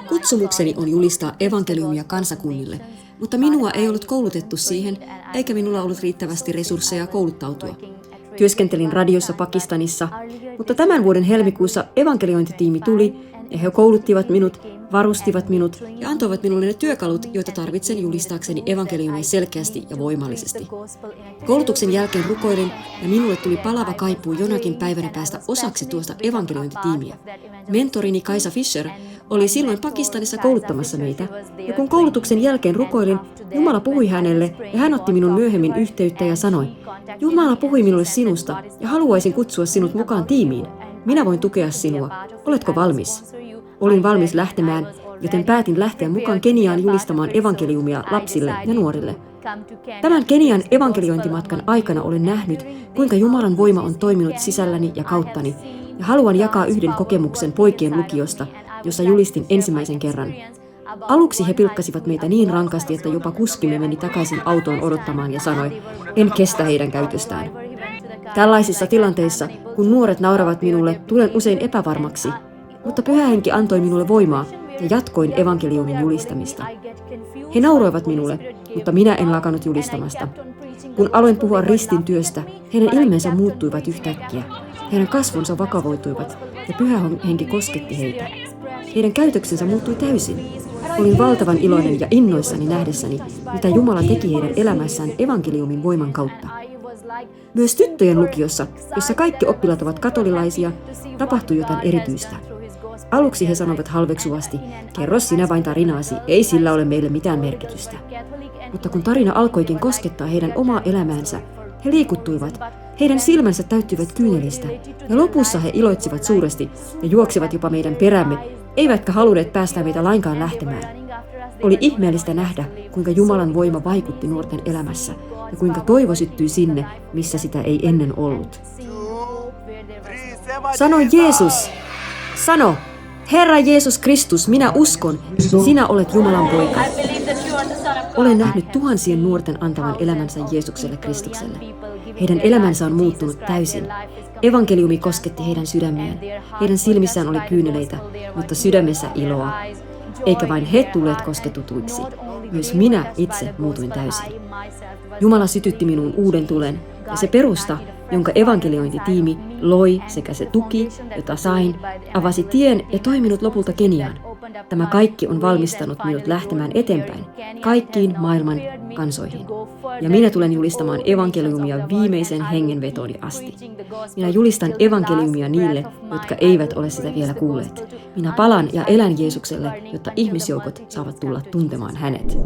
Kutsumukseni on julistaa evankeliumia kansakunnille, mutta minua ei ollut koulutettu siihen, eikä minulla ollut riittävästi resursseja kouluttautua. Työskentelin radiossa Pakistanissa, mutta tämän vuoden helmikuussa evankeliointitiimi tuli ja he kouluttivat minut, varustivat minut ja antoivat minulle ne työkalut, joita tarvitsen julistaakseni evankeliumia selkeästi ja voimallisesti. Koulutuksen jälkeen rukoilin ja minulle tuli palava kaipuu jonakin päivänä päästä osaksi tuosta evankeliointitiimiä. Mentorini Kaisa Fisher oli silloin Pakistanissa kouluttamassa meitä, ja kun koulutuksen jälkeen rukoilin, Jumala puhui hänelle ja hän otti minun myöhemmin yhteyttä ja sanoi, Jumala puhui minulle sinusta ja haluaisin kutsua sinut mukaan tiimiin. Minä voin tukea sinua. Oletko valmis? Olin valmis lähtemään, joten päätin lähteä mukaan Keniaan julistamaan evankeliumia lapsille ja nuorille. Tämän Kenian evankeliointimatkan aikana olen nähnyt, kuinka Jumalan voima on toiminut sisälläni ja kauttani, ja haluan jakaa yhden kokemuksen poikien lukiosta, jossa julistin ensimmäisen kerran. Aluksi he pilkkasivat meitä niin rankasti, että jopa kuskimme meni takaisin autoon odottamaan ja sanoi, en kestä heidän käytöstään. Tällaisissa tilanteissa, kun nuoret nauravat minulle, tulen usein epävarmaksi, mutta Pyhä Henki antoi minulle voimaa ja jatkoin evankeliumin julistamista. He nauroivat minulle, mutta minä en lakannut julistamasta. Kun aloin puhua ristin työstä, heidän ilmeensä muuttuivat yhtäkkiä. Heidän kasvonsa vakavoituivat ja Pyhä Henki kosketti heitä. Heidän käytöksensä muuttui täysin. Olin valtavan iloinen ja innoissani nähdessäni, mitä Jumala teki heidän elämässään evankeliumin voiman kautta. Myös tyttöjen lukiossa, jossa kaikki oppilaat ovat katolilaisia, tapahtui jotain erityistä. Aluksi he sanovat halveksuvasti, kerro sinä vain tarinaasi, ei sillä ole meille mitään merkitystä. Mutta kun tarina alkoikin koskettaa heidän omaa elämäänsä, he liikuttuivat, heidän silmänsä täyttyivät kyynelistä, ja lopussa he iloitsivat suuresti ja juoksivat jopa meidän perämme, eivätkä halunneet päästää meitä lainkaan lähtemään. Oli ihmeellistä nähdä, kuinka Jumalan voima vaikutti nuorten elämässä ja kuinka toivo syttyi sinne, missä sitä ei ennen ollut. Sano Jeesus! Sano! Herra Jeesus Kristus, minä uskon, sinä olet Jumalan poika. Olen nähnyt tuhansien nuorten antavan elämänsä Jeesukselle Kristukselle. Heidän elämänsä on muuttunut täysin. Evankeliumi kosketti heidän sydämiään. Heidän silmissään oli kyyneleitä, mutta sydämessä iloa. Eikä vain he tulleet kosketutuiksi. Myös minä itse muutuin täysin. Jumala sytytti minuun uuden tulen, ja se perusta, jonka evankeliointitiimi loi sekä se tuki, jota sain, avasi tien ja toi minut lopulta Keniaan. Tämä kaikki on valmistanut minut lähtemään eteenpäin, kaikkiin maailman kansoihin. Ja minä tulen julistamaan evankeliumia viimeisen hengenvetoni asti. Minä julistan evankeliumia niille, jotka eivät ole sitä vielä kuulleet. Minä palan ja elän Jeesukselle, jotta ihmisjoukot saavat tulla tuntemaan hänet.